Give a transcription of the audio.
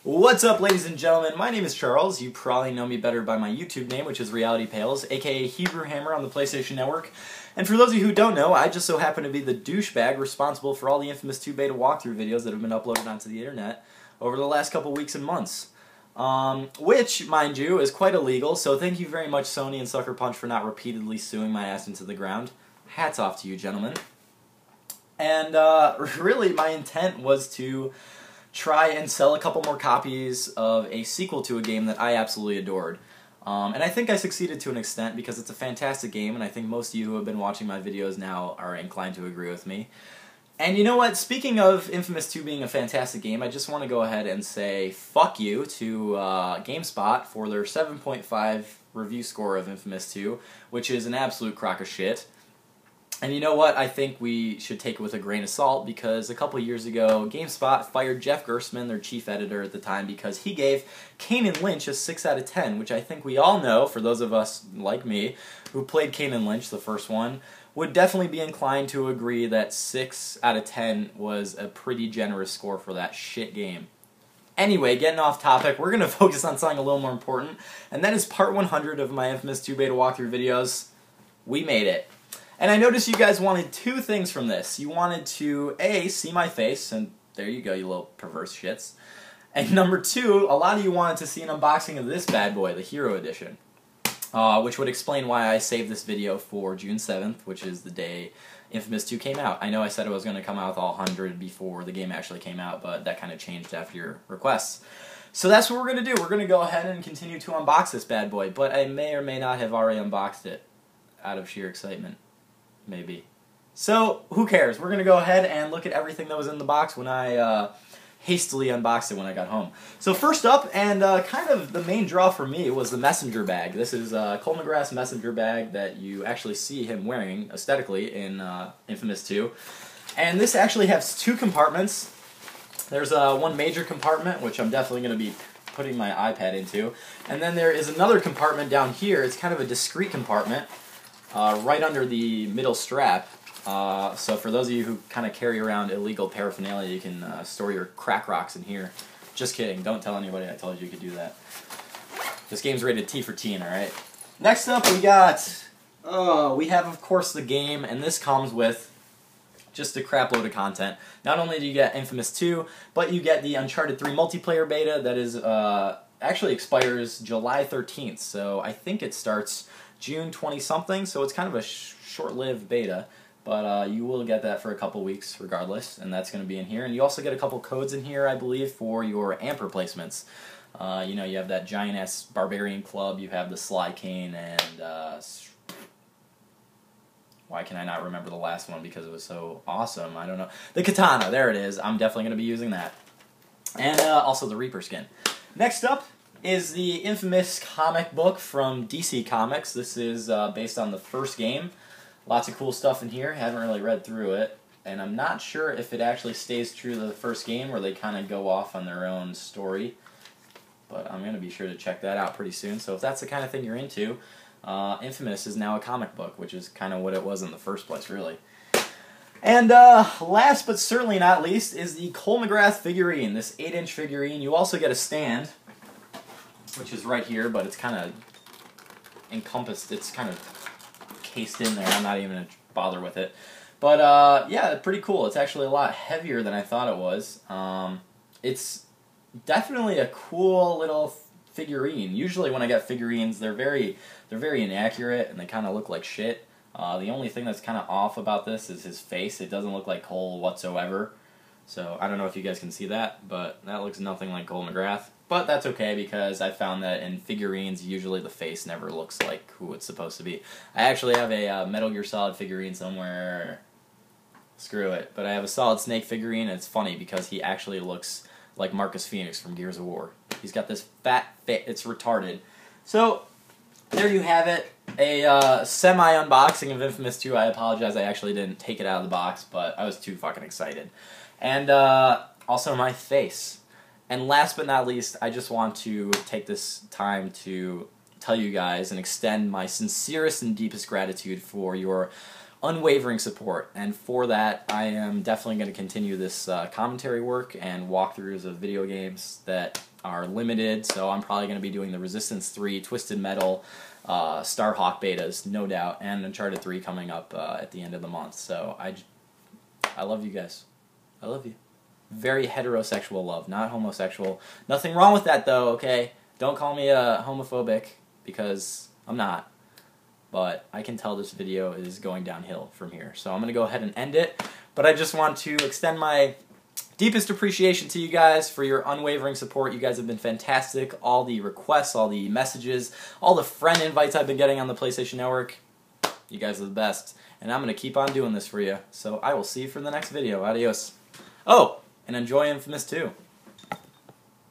What's up, ladies and gentlemen? My name is Charles. You probably know me better by my YouTube name, which is Reality Pales, aka Hebrew Hammer on the PlayStation Network. And for those of you who don't know, I just so happen to be the douchebag responsible for all the InFamous 2 Beta walkthrough videos that have been uploaded onto the internet over the last couple weeks and months. Which, mind you, is quite illegal, so thank you very much, Sony and Sucker Punch, for not repeatedly suing my ass into the ground. Hats off to you, gentlemen. And really, my intent was to try and sell a couple more copies of a sequel to a game that I absolutely adored. And I think I succeeded to an extent because it's a fantastic game, and I think most of you who have been watching my videos now are inclined to agree with me. And you know what? Speaking of InFamous 2 being a fantastic game, I just want to go ahead and say fuck you to GameSpot for their 7.5 review score of InFamous 2, which is an absolute crock of shit. And you know what? I think we should take it with a grain of salt because a couple years ago, GameSpot fired Jeff Gerstmann, their chief editor at the time, because he gave Kane and Lynch a 6 out of 10, which I think we all know, for those of us like me, who played Kane and Lynch, the first one, would definitely be inclined to agree that 6 out of 10 was a pretty generous score for that shit game. Anyway, getting off topic, we're going to focus on something a little more important, and that is part 100 of my InFamous 2 Beta walkthrough videos. We made it. And I noticed you guys wanted two things from this. You wanted to, A, see my face, and there you go, you little perverse shits. And number two, a lot of you wanted to see an unboxing of this bad boy, the Hero Edition. Which would explain why I saved this video for June 7th, which is the day InFamous 2 came out. I know I said it was going to come out with all 100 before the game actually came out, but that kind of changed after your requests. So that's what we're going to do. We're going to go ahead and continue to unbox this bad boy, but I may or may not have already unboxed it out of sheer excitement. Maybe. So, who cares? We're going to go ahead and look at everything that was in the box when I hastily unboxed it when I got home. So first up, and kind of the main draw for me, was the messenger bag. This is Cole McGrath's messenger bag that you actually see him wearing, aesthetically, in InFamous 2. And this actually has two compartments. There's one major compartment, which I'm definitely going to be putting my iPad into. And then there is another compartment down here. It's kind of a discreet compartment. Right under the middle strap, so for those of you who kind of carry around illegal paraphernalia, you can store your crack rocks in here. Just kidding, don't tell anybody I told you could do that. This game's rated T for teen, alright? Next up we got, we have of course the game, and this comes with just a crap load of content. Not only do you get InFamous 2, but you get the Uncharted 3 multiplayer beta that is, actually expires July 13th, so I think it starts June 20-something, so it's kind of a short-lived beta, but you will get that for a couple weeks regardless, and that's going to be in here. And you also get a couple codes in here, I believe, for your amp replacements. You know, you have that giant-ass Barbarian Club, you have the Sly Cane, and why can I not remember the last one because it was so awesome? I don't know. The Katana, there it is. I'm definitely going to be using that. And also the Reaper skin. Next up is the infamous comic book from DC Comics. This is based on the first game. Lots of cool stuff in here. Haven't really read through it. And I'm not sure if it actually stays true to the first game or they kind of go off on their own story. But I'm going to be sure to check that out pretty soon. So if that's the kind of thing you're into, InFamous is now a comic book, which is kind of what it was in the first place, really. And last but certainly not least is the Cole McGrath figurine, this 8-inch figurine. You also get a stand, which is right here, but it's kind of encompassed, it's kind of cased in there. I'm not even going to bother with it. But, yeah, pretty cool. It's actually a lot heavier than I thought it was. It's definitely a cool little figurine. Usually when I get figurines, they're very inaccurate, and they kind of look like shit. The only thing that's kind of off about this is his face. It doesn't look like Cole whatsoever. So, I don't know if you guys can see that, but that looks nothing like Cole McGrath. But that's okay because I found that in figurines, usually the face never looks like who it's supposed to be. I actually have a Metal Gear Solid figurine somewhere. Screw it. But I have a Solid Snake figurine, and it's funny because he actually looks like Marcus Phoenix from Gears of War. He's got this fat face. It's retarded. So, there you have it. A semi-unboxing of InFamous 2. I apologize, I actually didn't take it out of the box, but I was too fucking excited. And also my face. And last but not least, I just want to take this time to tell you guys and extend my sincerest and deepest gratitude for your unwavering support. And for that, I am definitely going to continue this commentary work and walkthroughs of video games that are limited, so I'm probably going to be doing the Resistance 3, Twisted Metal, Starhawk betas, no doubt, and Uncharted 3 coming up at the end of the month. So I love you guys. I love you. Very heterosexual love, not homosexual. Nothing wrong with that, though, okay? Don't call me homophobic, because I'm not. But I can tell this video is going downhill from here. So I'm going to go ahead and end it. But I just want to extend my deepest appreciation to you guys for your unwavering support. You guys have been fantastic. All the requests, all the messages, all the friend invites I've been getting on the PlayStation Network. You guys are the best. And I'm going to keep on doing this for you. So I will see you for the next video. Adios. Oh, and enjoy InFamous 2.